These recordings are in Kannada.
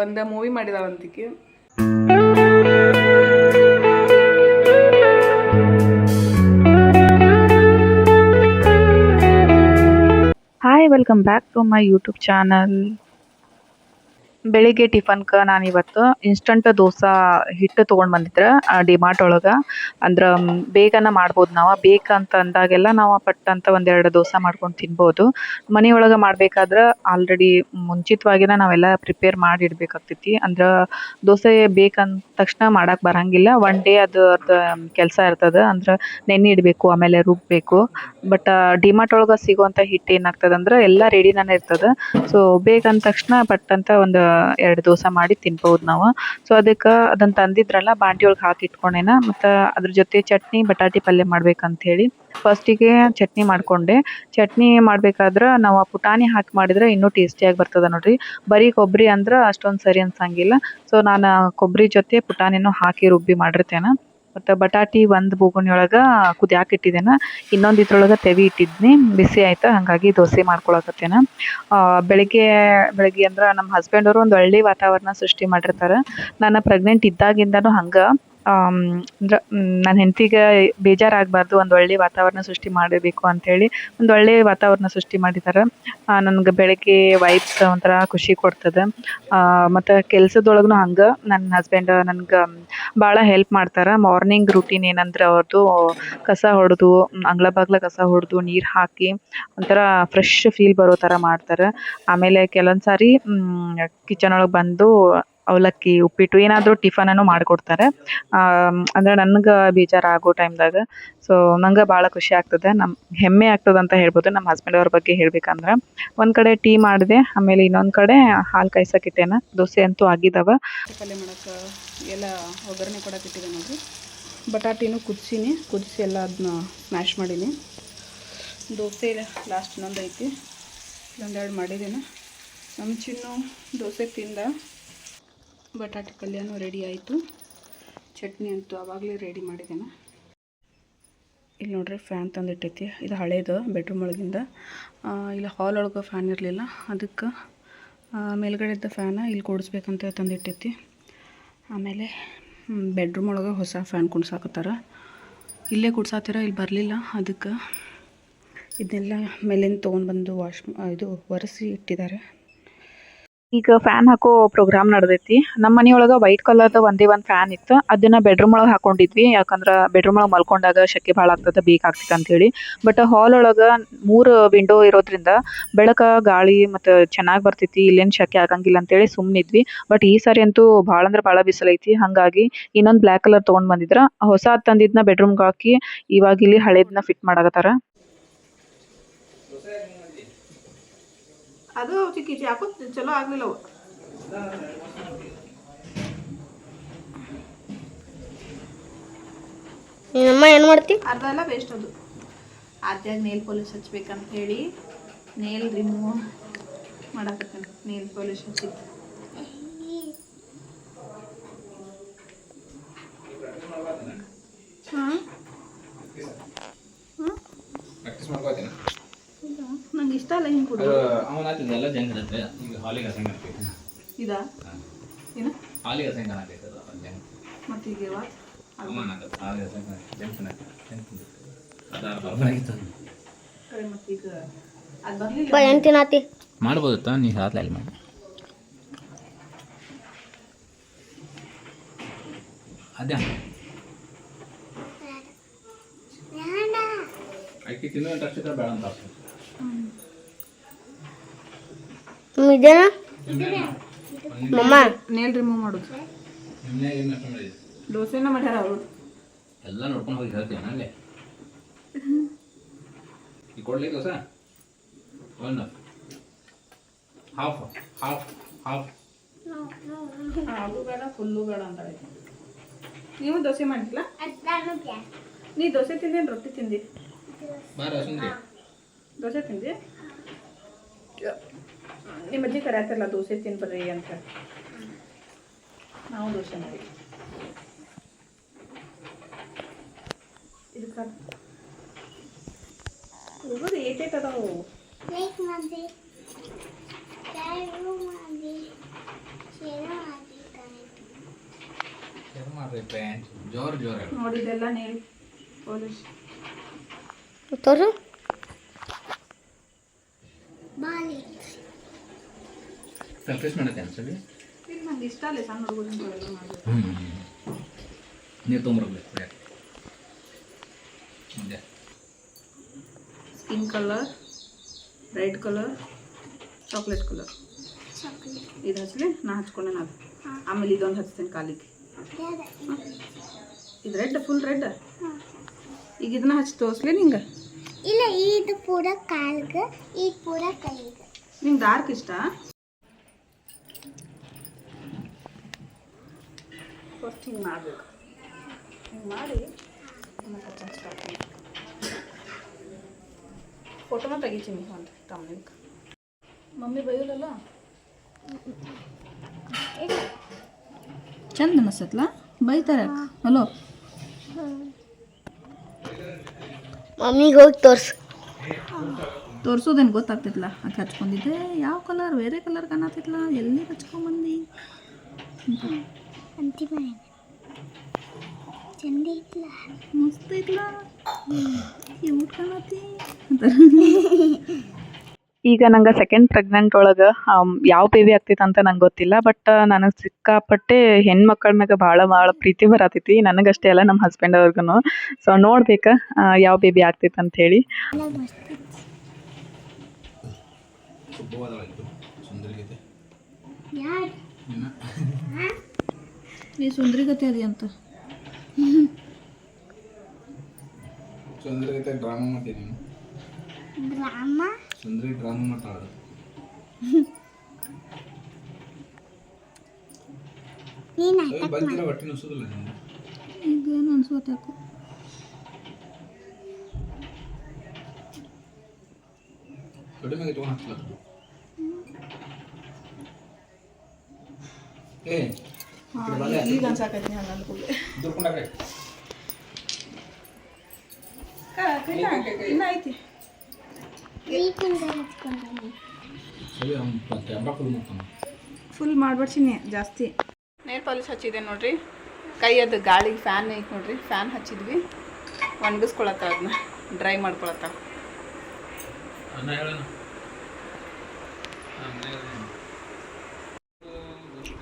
ಒಂದು ಮೂವಿ ಮಾಡಿದಾಳಂತಿಕೆ. Hi, welcome back to my YouTube channel. ಬೆಳಿಗ್ಗೆ ಟಿಫನ್ಗೆ ನಾನಿವತ್ತು ಇನ್ಸ್ಟಂಟ್ ದೋಸೆ ಹಿಟ್ಟು ತೊಗೊಂಡು ಬಂದಿದ್ರೆ ಡಿಮಾರ್ಟ್ ಒಳಗೆ. ಅಂದ್ರೆ ಬೇಗನೆ ಮಾಡ್ಬೋದು ನಾವು. ಬೇಕಂತ ಅಂದಾಗೆಲ್ಲ ನಾವು ಪಟ್ ಅಂತ ಒಂದೆರಡು ದೋಸೆ ಮಾಡ್ಕೊಂಡು ತಿನ್ಬೋದು. ಮನೆಯೊಳಗೆ ಮಾಡಬೇಕಾದ್ರೆ ಆಲ್ರೆಡಿ ಮುಂಚಿತವಾಗಿನ ನಾವೆಲ್ಲ ಪ್ರಿಪೇರ್ ಮಾಡಿ ಇಡಬೇಕಾಗ್ತೈತಿ. ಅಂದ್ರೆ ದೋಸೆ ಬೇಕಂದ ತಕ್ಷಣ ಮಾಡಕ್ಕೆ ಬರಂಗಿಲ್ಲ. ಒನ್ ಡೇ ಅದು ಕೆಲಸ ಇರ್ತದೆ. ಅಂದ್ರೆ ನೆನೆ ಇಡಬೇಕು, ಆಮೇಲೆ ರುಬ್ಬಬೇಕು. ಬಟ್ ಡಿಮಾರ್ಟ್ ಒಳಗೆ ಸಿಗುವಂಥ ಹಿಟ್ಟು ಏನಾಗ್ತದೆ ಅಂದ್ರೆ ಎಲ್ಲ ರೆಡಿನೇ ಇರ್ತದೆ. ಸೊ ಬೇಕಂದ ತಕ್ಷಣ ಪಟ್ ಅಂತ ಒಂದು 2 ದೋಸೆ ಮಾಡಿ ತಿನ್ಬೋದು ನಾವು. ಸೊ ಅದಕ್ಕೆ ಅದನ್ನು ತಂದಿದ್ರಲ್ಲ ಬಾಂಡಿ ಒಳಗೆ ಹಾಕಿ ಇಟ್ಕೊಂಡೇನ. ಮತ್ತು ಅದ್ರ ಜೊತೆ ಚಟ್ನಿ ಬಟಾಟಿ ಪಲ್ಯ ಮಾಡ್ಬೇಕಂತ ಹೇಳಿ ಫಸ್ಟಿಗೆ ಚಟ್ನಿ ಮಾಡ್ಕೊಂಡೆ. ಚಟ್ನಿ ಮಾಡ್ಬೇಕಾದ್ರೆ ನಾವು ಪುಟಾಣಿ ಹಾಕಿ ಮಾಡಿದ್ರೆ ಇನ್ನೂ ಟೇಸ್ಟಿಯಾಗಿ ಬರ್ತದೆ ನೋಡ್ರಿ. ಬರೀ ಕೊಬ್ಬರಿ ಅಂದ್ರೆ ಅಷ್ಟೊಂದು ಸರಿ ಅನ್ಸಂಗಿಲ್ಲ. ಸೊ ನಾನು ಕೊಬ್ಬರಿ ಜೊತೆ ಪುಟಾಣಿನೂ ಹಾಕಿ ರುಬ್ಬಿ ಮಾಡಿರ್ತೇನೆ. ಮತ್ತು ಬಟಾಟಿ ಒಂದು ಬೋಗುಣಿ ಒಳಗೆ ಕುದಿಯಾಕೆ ಇಟ್ಟಿದ್ದೇನೆ. ಇನ್ನೊಂದು ಇದ್ರೊಳಗೆ ತೆವಿ ಇಟ್ಟಿದ್ನಿ, ಬಿಸಿ ಆಯ್ತು. ಹಾಗಾಗಿ ದೋಸೆ ಮಾಡ್ಕೊಳಕತ್ತೇನೆ. ಬೆಳಿಗ್ಗೆ ಬೆಳಿಗ್ಗೆ ಅಂದ್ರೆ ನಮ್ಮ ಹಸ್ಬೆಂಡ್ ಅವರು ಒಂದು ಒಳ್ಳೆ ವಾತಾವರಣ ಸೃಷ್ಟಿ ಮಾಡಿರ್ತಾರೆ. ನಾನು ಪ್ರೆಗ್ನೆಂಟ್ ಇದ್ದಾಗಿಂದನೂ ಹಂಗೆ. ಅಂದ್ರೆ ನನ್ನ ಹೆಂಡತಿಗೆ ಬೇಜಾರಾಗಬಾರ್ದು, ಒಂದು ಒಳ್ಳೆ ವಾತಾವರಣ ಸೃಷ್ಟಿ ಮಾಡಬೇಕು ಅಂಥೇಳಿ ಒಂದು ಒಳ್ಳೆ ವಾತಾವರಣ ಸೃಷ್ಟಿ ಮಾಡಿದ್ದಾರೆ. ನನಗೆ ಬೆಳಗ್ಗೆ ವೈಬ್ಸ್ ಒಂಥರ ಖುಷಿ ಕೊಡ್ತದೆ. ಮತ್ತು ಕೆಲ್ಸದೊಳಗೂ ಹಂಗೆ ನನ್ನ ಹಸ್ಬೆಂಡ್ ನನಗೆ ಭಾಳ ಹೆಲ್ಪ್ ಮಾಡ್ತಾರೆ. ಮಾರ್ನಿಂಗ್ ರೂಟೀನ್ ಏನಂದ್ರೆ ಅವ್ರದ್ದು ಕಸ ಹೊಡೆದು, ಅಂಗಳ ಬಾಗ್ಲ ಕಸ ಹೊಡೆದು, ನೀರು ಹಾಕಿ ಒಂಥರ ಫ್ರೆಶ್ ಫೀಲ್ ಬರೋ ಥರ ಮಾಡ್ತಾರೆ. ಆಮೇಲೆ ಕೆಲವೊಂದು ಸಾರಿ ಕಿಚನ್ ಒಳಗೆ ಬಂದು ಅವಲಕ್ಕಿ, ಉಪ್ಪಿಟ್ಟು ಏನಾದರೂ ಟಿಫನನ್ನು ಮಾಡಿಕೊಡ್ತಾರೆ. ಅಂದರೆ ನನಗೆ ಬೇಜಾರಾಗೋ ಟೈಮ್ದಾಗ. ಸೊ ನಂಗೆ ಭಾಳ ಖುಷಿ ಆಗ್ತದೆ. ಹೆಮ್ಮೆ ಆಗ್ತದೆ ಅಂತ ಹೇಳ್ಬೋದು ನಮ್ಮ ಹಸ್ಬೆಂಡ್ ಅವ್ರ ಬಗ್ಗೆ ಹೇಳ್ಬೇಕಂದ್ರೆ. ಒಂದು ಕಡೆ ಟೀ ಮಾಡಿದೆ, ಆಮೇಲೆ ಇನ್ನೊಂದು ಕಡೆ ಹಾಲು ಕಾಯ್ಸಕ್ಕಿಟ್ಟೇನ. ದೋಸೆ ಅಂತೂ ಆಗಿದ್ದಾವೆ. ಪಲ್ಯ ಮಾಡೋಕ್ಕೆ ಎಲ್ಲ ಒಗ್ಗರಣೆ ಕೊಡಕ್ಕೆ ಇಟ್ಟಿದೆ ನೋಡಿರಿ. ಬಟಾಟಿನೂ ಕುದಿಸಿ ಎಲ್ಲ ಅದನ್ನ ಸ್ಮ್ಯಾಶ್ ಮಾಡೀನಿ. ದೋಸೆ ಲಾಸ್ಟ್ ಇನ್ನೊಂದು ಐತಿ, ಒಂದೆರಡು ಮಾಡಿದ್ದೀನಿ. ನಮ್ಮ ಚಿನ್ನು ದೋಸೆ ತಿಂದ. ಬಟಾಟಿ ಪಲ್ಯನೂ ರೆಡಿ ಆಯಿತು. ಚಟ್ನಿ ಅಂತೂ ಆವಾಗಲೇ ರೆಡಿ ಮಾಡಿದ್ದೇನೆ. ಇಲ್ಲಿ ನೋಡ್ರಿ ಫ್ಯಾನ್ ತಂದಿಟ್ಟೈತಿ. ಇದು ಹಳೇದು ಬೆಡ್ರೂಮ್ ಒಳಗಿಂದ. ಇಲ್ಲಿ ಹಾಲ್ ಒಳಗೆ ಫ್ಯಾನ್ ಇರಲಿಲ್ಲ, ಅದಕ್ಕೆ ಮೇಲ್ಗಡೆ ಇದ್ದ ಫ್ಯಾನ ಇಲ್ಲಿ ಕೂಡಿಸ್ಬೇಕಂತ ತಂದಿಟ್ಟೈತಿ. ಆಮೇಲೆ ಬೆಡ್ರೂಮ್ ಒಳಗೆ ಹೊಸ ಫ್ಯಾನ್ ಕುಣ್ಸಾಕತ್ತಾರ. ಇಲ್ಲೇ ಕುಡ್ಸಾತಿರ, ಇಲ್ಲಿ ಬರಲಿಲ್ಲ. ಅದಕ್ಕೆ ಇದನ್ನೆಲ್ಲ ಮೇಲಿಂದ ತೊಗೊಂಡ್ಬಂದು ಇದು ಒರೆಸಿ ಇಟ್ಟಿದ್ದಾರೆ. ಈಗ ಫ್ಯಾನ್ ಹಾಕೋ ಪ್ರೋಗ್ರಾಮ್ ನಡೆದೈತಿ. ನಮ್ಮ ಮನೆಯೊಳಗೆ ವೈಟ್ ಕಲರ್ದ ಒಂದೇ ಒಂದು ಫ್ಯಾನ್ ಇತ್ತು. ಅದನ್ನ ಬೆಡ್ರೂಮ್ ಒಳಗೆ ಹಾಕೊಂಡಿದ್ವಿ. ಯಾಕಂದ್ರೆ ಬೆಡ್ರೂಮ್ ಒಳಗೆ ಮಲ್ಕೊಂಡಾಗ ಶೆಕೆ ಭಾಳ ಆಗ್ತದೆ, ಬೇಕಾಗ್ತದೆ ಅಂತೇಳಿ. ಬಟ್ ಹಾಲ್ ಒಳಗೆ 3 ವಿಂಡೋ ಇರೋದ್ರಿಂದ ಬೆಳಕು, ಗಾಳಿ ಮತ್ತು ಚೆನ್ನಾಗಿ ಬರ್ತೈತಿ. ಇಲ್ಲೇನು ಶೆಕೆ ಆಗಂಗಿಲ್ಲ ಅಂತೇಳಿ ಸುಮ್ಮನಿದ್ವಿ. ಬಟ್ ಈ ಸಾರಿ ಅಂತೂ ಭಾಳ ಅಂದ್ರೆ ಭಾಳ ಬಿಸಿಲೈತಿ. ಹಾಗಾಗಿ ಇನ್ನೊಂದು ಬ್ಲ್ಯಾಕ್ ಕಲರ್ ತೊಗೊಂಡು ಬಂದಿದ್ರೆ ಹೊಸ ತಂದಿದ್ದನ್ನ ಬೆಡ್ರೂಮ್ಗೆ ಹಾಕಿ ಇವಾಗ ಇಲ್ಲಿ ಹಳೇದನ್ನ ಫಿಟ್ ಮಾಡಕತ್ತಾರ. ಅದು ಚಿಕ್ಕಿ ಯಾಕೋ ಚಲೋ ಆಗಲಿಲ್ಲ ಅವು. ನಿನ್ನಮ್ಮ ಏನು ಮಾಡ್ತಿ? ಅರ್ಧ ಎಲ್ಲ ವೇಸ್ಟ್. ಅದು ಆದ್ಯಾಗ ನೇಲ್ ಪಾಲಿಶ್ ಹಚ್ಬೇಕಂತ ಹೇಳಿ ನೇಲ್ ರಿಮೂವ್ ಮಾಡಕತ್ತೇನೆ. ನೇಲ್ ಪಾಲಿಶ್ ಹಚ್ಚಿದ್ದು ನಂಗೆ ಇಷ್ಟ ಅಲ್ಲ. ಹಿಂಗೆ ಕೊಡು. ಇದಾ ಏನು ಮತ್ತೀಗ ಮತ್ತೀಗ ಅದು ಬರಲಿಲ್ಲ. ಏನು ತಿನ್ನತಿ? ಮಾಡ್ಬೋದತ್ತ ನೀ ಹಾಕ್ಲಿ ಮಾಡಿ. ಅದೇ ಆಕೆ ತಿನ್ನುವಂತ ಅಷ್ಟೇ ಬೇಡ ಅಂತ. ಇದೇನಾ ಮಮ್ಮ? ನೇಲ್ ರಿಮೂವ್ ಮಾಡೋದು. ದೋಸೆನ ಮಾಡ್ಯಾರ ಅವರು. ಎಲ್ಲ ನೋಡ್ಕೊಂಡು ಹೋಗಿ ಹೇಳ್ತೀನಿ ನನಗೆ. ಈ ಕೊಡ್ಲಿ ದೋಸೆ ಒಂದು ಹಾಫ್ ಹಾಫ್ ಹಾಫ್ ಅದು ಬೇಡ, ಫುಲ್ಲು ಬೇಡ ಅಂತ ಹೇಳಿ. ನೀವು ದೋಸೆ ಮಾಡಿಲ್ಲ? ನೀ ದೋಸೆ ತಿಂದೇನು ರೊಟ್ಟಿ ತಿಂದಿ? ದೋಸೆ ತಿಂದಿ. ನಿಮ್ಮ ಅಜ್ಜಿ ಕರೆಯತ್ತಲ್ಲ ದೋಸೆ ತಿನ್ಬರ್ರಿ ಅಂತ. ನಾವು ದೋಸೆ ಮಾಡಿ ಇದಕ್ಕೆ ಹುಡುಗರು ಏಟೇಟ್ ಅದಾವು. ಮಾಡ್ರಿ ಫ್ರೆಂಡ್ಸ್, ಜೋರು ಜೋರು. ನೋಡಿದೆಲ್ಲ ನೇಲ್ ಪಾಲಿಶ್. ತೋರು ಪ್ರಾಕ್ಟೀಸ್ ಮಾಡತ್ತೆ ಅನ್ಸಲಿ. ಇದು ನಂಗೆ ಇಷ್ಟ ಅಲ್ಲ ಸಣ್ಣ ಹುಡುಗರು ಎಲ್ಲ ಮಾಡೋದು. ನೀರು ತೊಗೊಂಬರ್ಬೇಕು ಕುಡಿಯಕ್ಕೆ. ಮುಂದೆ skin colour, red colour, chocolate colour. ಇದು ಹಚ್ಚಲಿ, ನಾ ಹಚ್ಕೊಂಡೆ ಅದು. ಆಮೇಲೆ ಇದೊಂದು ಹಚ್ತೇನೆ ಕಾಲಿಗೆ. ಇದು ರೆಡ್, ಫುಲ್ ರೆಡ್. ಈಗ ಇದನ್ನ ಹಚ್ಚಿ ತೋರಿಸ್ಲಿ ನಿಂಗೆ? ಇಲ್ಲ, ಇದು ಪೂರ ಕಾಲ್ಗೆ, ಇದು ಪೂರ ಕೈಗೆ. ನಿಂಗೆ ಡಾರ್ಕ್ ಇಷ್ಟ? ಫಸ್ಟ್ ಹಿಂಗೆ ಮಾಡಬೇಕು. ಹಿಂಗೆ ಮಾಡಿ ಫೋಟೋನ ತೆಗಿತೀನಿ ಒಂದು ತಮ್ಮನಿಗೆ. ಮಮ್ಮಿ ಬೈಯೋಲ್ಲ, ಚಂದ ಅನಿಸತ್ಲ? ಬೈತಾರೆ. ಹಲೋ ಮಮ್ಮಿಗೆ ಹೋಗಿ ತೋರಿಸೋದೇನು ಗೊತ್ತಾಗ್ತಿತ್ಲ? ಅದು ಹಚ್ಕೊಂಡಿದ್ದೆ ಯಾವ ಕಲರ್, ಬೇರೆ ಕಲರ್ ಕಾಣತ್ತಿತ್ಲ, ಎಲ್ಲಿ ಹಚ್ಕೊಂಬಂದು ಚಂದ ಐತ್ಲ, ಮಸ್ತ್ ಐತ್ಲ, ಕ್ಯೂಟ್ ಕಾಣತಿ. ಈಗ ನಂಗೆ ಸೆಕೆಂಡ್ ಪ್ರೆಗ್ನೆಂಟ್ ಒಳಗೆ ಯಾವ ಬೇಬಿ ಆಗ್ತೈತೆ ಅಂತ ನಂಗೆ ಗೊತ್ತಿಲ್ಲ. ಬಟ್ ನನಗೆ ಸಿಕ್ಕಾಪಟ್ಟೆ ಹೆಣ್ಮಕ್ಳ ಮ್ಯಾಗ ಭಾಳ ಪ್ರೀತಿ ಬರತೈತಿ, ನನಗಷ್ಟೇ ಅಲ್ಲ ನಮ್ಮ ಹಸ್ಬೆಂಡ್ ಅವ್ರಿಗೂ. ಸೊ ನೋಡ್ಬೇಕು ಯಾವ ಬೇಬಿ ಆಗ್ತೈತೆ ಅಂತ ಹೇಳಿ. ಸುಂದರಗೀತೆ ನೀ ಸುಂದ್ರಿಗತಿ ಅದಿ ಅಂತ. ಸುಂದರಗೀತೆ ಡ್ರಾಮಾ ಮಾಡ್ತೀನಿ. ಸುಂದರಿ ಡ್ರಾಮಾ ಮಾಡ್ತಾಳು. ಬಂದಿರೋ ಹೊಟ್ಟೆ ನುಸುದಿಲ್ಲ ನಿಮ್ಗೆ? ಈಗ ಏನು ಅನ್ಸೋತ್ ಯಾಕೋ. ಕಡಿಮೆ ತೊಗೊಂಡು ಹಾಕ್ಲತ್ತ. ಏ ಈಗ ಅನ್ಸಾಕೈತಿ ಹಂಗೆ ಅಂದ್ಕೊಳ್ಳಿ. ದುರ್ಕೊಂಡಾಗ್ರೆ ಇನ್ನ ಐತಿ. ಸರಿ, ಅವ್ನು ಕ್ಯಾಮ್ರಾ ಫುಲ್ ಮಾಡ್ತಾನೆ. ಫುಲ್ ಮಾಡ್ಬಿಡ್ತೀನಿ ಜಾಸ್ತಿ. ನೇಲ್ ಪಾಲಿಶ್ ಹಚ್ಚಿದೆ ನೋಡ್ರಿ. ಕೈ ಅದು ಗಾಳಿಗೆ ಫ್ಯಾನ್ ಐತೆ ನೋಡ್ರಿ, ಫ್ಯಾನ್ ಹಚ್ಚಿದ್ವಿ. ಒಣಗಿಸ್ಕೊಳತ್ತ, ಅದನ್ನ ಡ್ರೈ ಮಾಡ್ಕೊಳತ್ತ. ಅನ್ನ ಹೇಳೋಣ.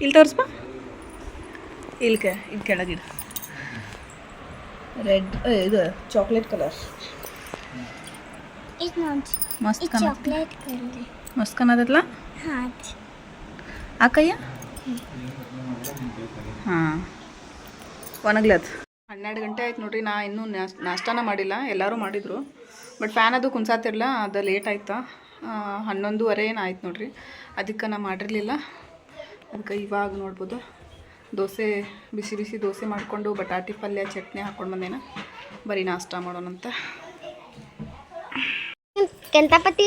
ಇಲ್ಲಿ ತೋರಿಸ್ಬಾ, ಇಲ್ಲಿ ಇದು ಕೆಳಗಿಡ. ರೆಡ್, ಇದು ಚಾಕ್ಲೇಟ್ ಕಲರ್. ಮಸ್ತ್ ಮಸ್ತ್ ಕಾಣತೈತ್ಲ? ಆ ಕೈಯ ಹಾಂ ಒಣಗ್ಲದ. 12 ಗಂಟೆ ಆಯ್ತು ನೋಡ್ರಿ. ನಾ ಇನ್ನೂ ನಾಷ್ಟಾನ ಮಾಡಿಲ್ಲ, ಎಲ್ಲರೂ ಮಾಡಿದರು. ಬಟ್ ಫ್ಯಾನ್ ಅದು ಕುಣ್ಸಾತಿರಲ್ಲ, ಅದು ಲೇಟ್ ಆಯ್ತಾ. 11:30 ಏನು ಆಯ್ತು ನೋಡ್ರಿ. ಅದಕ್ಕೆ ನಾ ಮಾಡಿರಲಿಲ್ಲ. ಅದಕ್ಕೆ ಇವಾಗ ನೋಡ್ಬೋದು ದೋಸೆ, ಬಿಸಿ ಬಿಸಿ ದೋಸೆ ಮಾಡಿಕೊಂಡು ಬಟಾಟಿ ಪಲ್ಯ ಚಟ್ನಿ ಹಾಕ್ಕೊಂಡು ಬಂದೇನ. ಬರೀ ನಾಷ್ಟ ಮಾಡೋಣಂತ. ಕೆಂತಾಪತಿ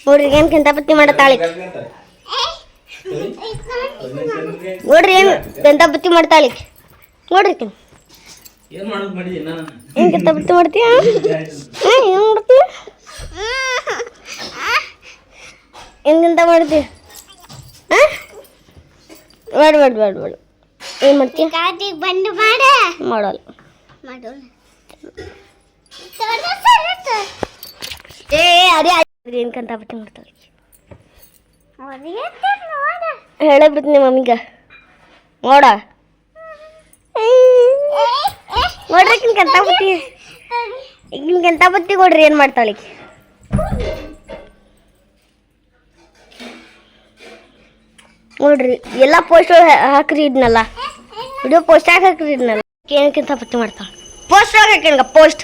ನೋಡ್ರಿ ಏನು ಕೆಂತಾಪತಿ ಮಾಡತ್ತಾಳೆ. ನೋಡ್ರಿ ಏನು ಕೆಂತಾಪತಿ ಮಾಡ್ತಾಳೆ. ನೋಡ್ರಿ ಏನು ಮಾಡೋದು ಮಾಡಿ ನಾನು ಏನು ಕೆಂತಾಪತಿ ಮಾಡ್ತೀಯ? ಏನು ಮಾಡ್ತೀಯ? ಹೆಂಗಂತ ಮಾಡ್ತೀಯ? ಬೇಡ ಬೇಡ ಬೇಡ ಬೇಡ. ಏನು ಮಾಡ್ತೀಯ? ಬಂದು ಮಾಡ ಮಾಡೋಲ್ಲ. ಏ ಅದೇ ಏನು ಕಂತಾಪತಿ ಮಾಡ್ತಾಳೆ. ಹೇಳಬಿಡ್ತೀನಿ ಮಮ್ಮಿಗ. ನೋಡ ನೋಡ್ರಿ ಕಂತಾಪತಿ, ಈಗಿನ ಕಂತಾಪತಿ ಕೊಡ್ರಿ ಏನು ಮಾಡ್ತಾಳೆ. ನೋಡ್ರಿ ಎಲ್ಲ ಪೋಸ್ಟ್ ಹಾಕ್ರಿ, ಇದನ್ನಲ್ಲ ವಿಡಿಯೋ ಪೋಸ್ಟ್ ಹಾಕ್ರಿ. ಇದನ್ನಲ್ಲ ಏನಕ್ಕಿಂತ ಪಟ್ಟಿ ಮಾಡ್ತಾಳೆ. ಪೋಸ್ಟ್ ಹಾಕಿನ್ಗ ಪೋಸ್ಟ್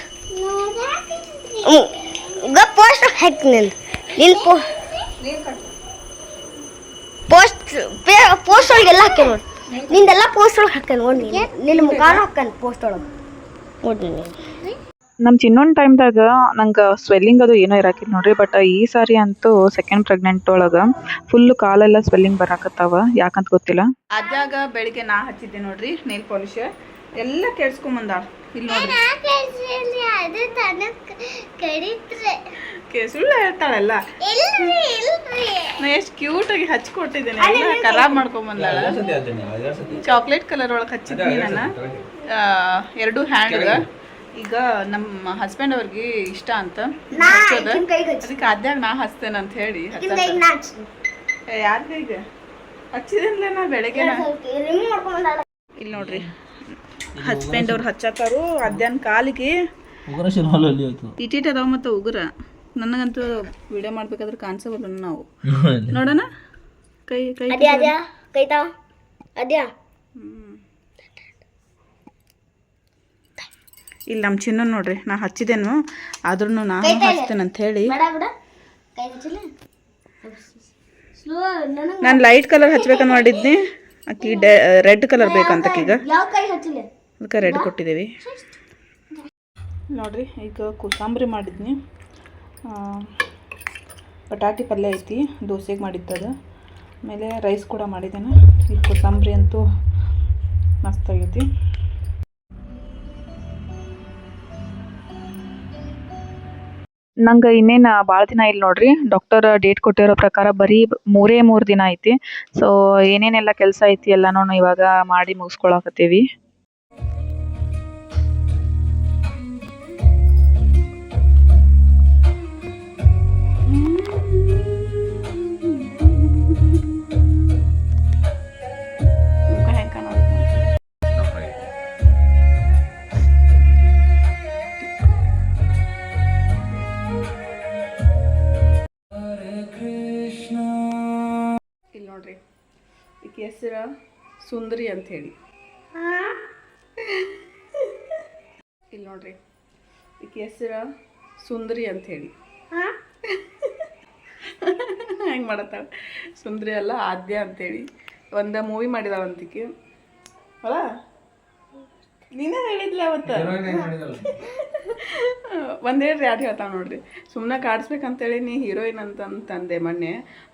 ಪೋಸ್ಟ್ ಹಾಕಿ ನಿನ್ನ ಪೋಸ್ಟ್ ಒಳಗೆಲ್ಲ ಹಾಕಿ ನೋಡಿ. ನಿಂದೆಲ್ಲ ಪೋಸ್ಟ್ ಒಳಗೆ ಹಾಕ ನೋಡಿ. ನಿನ್ನ ಮುಖಾನು ಹಾಕನ್ ಪೋಸ್ಟ್ ಒಳಗೆ ನೋಡಿ. ನಮ್ಮ ಚಿನ್ನೊಂದು ಟೈಮ್ದಾಗ ನಂಗೆ ಸ್ವೆಲ್ಲಿಂಗ್ ಅದು ಏನೋ ಇರಾಕಿಲ್ಲ ನೋಡ್ರಿ. ಬಟ್ ಈ ಸಾರಿ ಅಂತೂ ಸೆಕೆಂಡ್ ಪ್ರೆಗ್ನೆಂಟ್ ಒಳಗೆ ಫುಲ್ ಕಾಲೆಲ್ಲ ಸ್ವೆಲ್ಲಿಂಗ್ ಬರಾಕತ್ತಾವ, ಯಾಕಂತ ಗೊತ್ತಿಲ್ಲ. ಅದಾಗ ಬೆಳಿಗ್ಗೆ ನಾ ಹಚ್ಚಿದ್ದೆ ನೋಡ್ರಿ ನೇಲ್ ಪಾಲಿಶ್, ಎಲ್ಲ ಕೆಡ್ಸ್ಕೊಂಬಂದಾಳ. ಇಲ್ಲಿ ನೋಡ್ರಿ ಸುಳ್ಳು ಹೇಳ್ತಾಳಲ್ಲ. ನಾ ಎಷ್ಟು ಕ್ಯೂಟಾಗಿ ಹಚ್ಕೊಟ್ಟಿದ್ದೇನೆ ಎಲ್ಲ ಖರಾಬ್ ಮಾಡ್ಕೊಂಬಂದಾಳ. ಚಾಕ್ಲೇಟ್ ಕಲರ್ ಒಳಗೆ ಹಚ್ಚಿದ್ನಿ ನಾನು 2 ಹ್ಯಾಂಡ್ಗ. ಈಗ ನಮ್ಮ ಹಸ್ಬೆಂಡ್ ಅವ್ರಿಗೆ ಇಷ್ಟ ಅಂತ ಹಚ್ಚೋದು, ಅದಕ್ಕೆ ಅದ್ಯಾಗ ನಾ ಹಚ್ತೇನೆ ಅಂತ ಹೇಳಿ ಯಾರ ಕೈಗೆ ಹಚ್ಚಿದೇನ್ಲ ನಾ ಬೆಳಗ್ಗೆ. ಇಲ್ಲಿ ನೋಡ್ರಿ ಹಸ್ಬೆಂಡ್ ಅವ್ರು ಹಚ್ಚತ್ತಾರು ಅದ್ಯಾನ್ ಕಾಲಿಗೆ ಇಟ್ಟಿಟ್ ಅದಾವ ಮತ್ತು ಉಗುರ. ನನಗಂತೂ ವಿಡಿಯೋ ಮಾಡ್ಬೇಕಾದ್ರೆ ಕಾಣಿಸಬಲ್ಲ ನಾವು. ನೋಡೋಣ ಕೈ ಕೈ ಇಲ್ಲಿ ನಮ್ಮ ಚಿನ್ನ ನೋಡ್ರಿ ನಾ ಹಚ್ಚಿದೇನು ಆದ್ರೂ ನಾನು ಹಚ್ತೇನೆ ಅಂತ ಹೇಳಿ ನಾನು ಲೈಟ್ ಕಲರ್ ಹಚ್ಬೇಕಂತ ಮಾಡಿದ್ನಿ. ಆಕಿ ರೆಡ್ ಕಲರ್ ಬೇಕಂತಕೀಗ ಅದಕ್ಕೆ ರೆಡ್ ಕೊಟ್ಟಿದ್ದೀವಿ. ನೋಡ್ರಿ ಈಗ ಕೋಸಂಬರಿ ಮಾಡಿದ್ನಿ, ಬಟಾಟಿ ಪಲ್ಯ ಐತಿ, ದೋಸೆಗೆ ಮಾಡಿದ್ದದು, ಆಮೇಲೆ ರೈಸ್ ಕೂಡ ಮಾಡಿದ್ದೇನೆ. ಈಗ ಕೋಸಂಬರಿ ಅಂತೂ ಮಸ್ತಾಗೈತಿ. ನಂಗೆ ಇನ್ನೇನು ಭಾಳ ದಿನ ಇಲ್ಲ ನೋಡ್ರಿ. ಡಾಕ್ಟರ್ ಡೇಟ್ ಕೊಟ್ಟಿರೋ ಪ್ರಕಾರ ಬರೀ 3 ದಿನ ಐತಿ. ಸೊ ಏನೇನೆಲ್ಲ ಕೆಲಸ ಐತಿ ಎಲ್ಲನೂ ಇವಾಗ ಮಾಡಿ ಮುಗಿಸ್ಕೊಳಕತ್ತೀವಿ. ಇಲ್ಲಿ ನೋಡ್ರಿ ಈಕೆ ಹೆಸರು ಸುಂದರಿ ಅಂತ ಹೇಳಿ. ಇಲ್ಲಿ ನೋಡ್ರಿ ಈಕೆ ಹೆಸರು ಸುಂದರಿ ಅಂತ ಹೇಳಿ. ಹೆಂಗೆ ಮಾಡತ್ತಾಳ ಸುಂದರಿ ಅಲ್ಲ ಆದ್ಯ ಅಂತೇಳಿ. ಒಂದು ಮೂವಿ ಮಾಡಿದಾವಂತಿಕೆ ಅಲ್ಲ, ನೀನೇ ಹೇಳಿದ್ಲ ಅವತ್ತು. ಒಂದೇಳ್ರಿ ಯಾರು ಹೇಳ್ತಾವ ನೋಡ್ರಿ. ಸುಮ್ಮನೆ ಕಾಡಿಸ್ಬೇಕಂತೇಳಿ ನೀ ಹೀರೋಯಿನ್ ಅಂತಂದೆ ಮೊನ್ನೆ.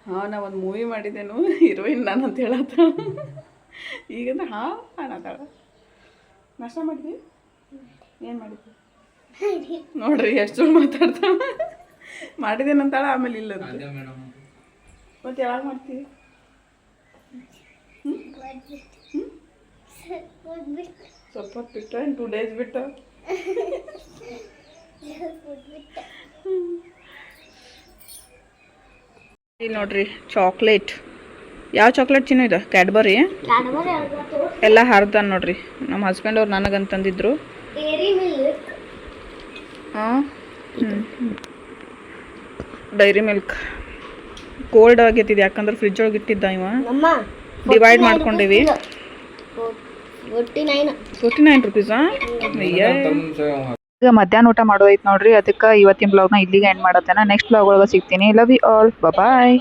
ಹಾಂ ನಾ ಒಂದು ಮೂವಿ ಮಾಡಿದ್ದೇನು ಹೀರೋಯಿನ್ ನಾನು ಅಂತ ಹೇಳತ್ತ. ಈಗಂದ್ರೆ ಹಾಂ ಅನ್ನತ್ತಾಳ. ನಾಷ್ಟ ಮಾಡಿದ್ವಿ, ಏನು ಮಾಡಿದ್ವಿ ನೋಡ್ರಿ ಎಷ್ಟು ಸುಳ್ಳು ಮಾತಾಡ್ತಾಳ. ಮಾಡಿದೇನಂತಾಳ ಆಮೇಲೆ ಇಲ್ಲ ಮತ್ತೆ ಯಾವಾಗ ಮಾಡ್ತೀವಿ? ಸ್ವಲ್ಪ ಹೊತ್ತು ಬಿಟ್ಟು 2 days ಬಿಟ್ಟು. ಇಲ್ಲಿ ನೋಡ್ರಿ ಚಾಕ್ಲೇಟ್. ಯಾವ ಚಾಕ್ಲೇಟ್ ಚಿನ್ನ ಇದೆ? ಕ್ಯಾಡ್ಬರಿ ಎಲ್ಲ ಹರಿದ ನೋಡ್ರಿ. ನಮ್ಮ ಹಸ್ಬೆಂಡ್ ಅವ್ರು ನನಗಂತಂದಿದ್ರು. ಹಾಂ ಡೈರಿ ಮಿಲ್ಕ್ ಕೋಲ್ಡ್ ಆಗೈತಿದೆ, ಯಾಕಂದ್ರೆ ಫ್ರಿಜ್ ಒಳಗೆ ಇಟ್ಟಿದ್ದ ಇವ. ಡಿವೈಡ್ ಮಾಡ್ಕೊಂಡಿವಿ. 49 ರೂಪೀಸಾ? ಈಗ ಮಧ್ಯಾಹ್ನ ಊಟ ಮಾಡೋದೈತೆ ನೋಡ್ರಿ. ಅದಕ್ಕೆ ಇವತ್ತಿನ ಬ್ಲಾಗ್ನ ಇಲ್ಲಿಗೆ ಎಂಡ್ ಮಾಡತ್ತೇನೆ. ನೆಕ್ಸ್ಟ್ ಬ್ಲಾಗ್ ಒಳಗೆ ಸಿಗ್ತೀನಿ. Love you all, bye.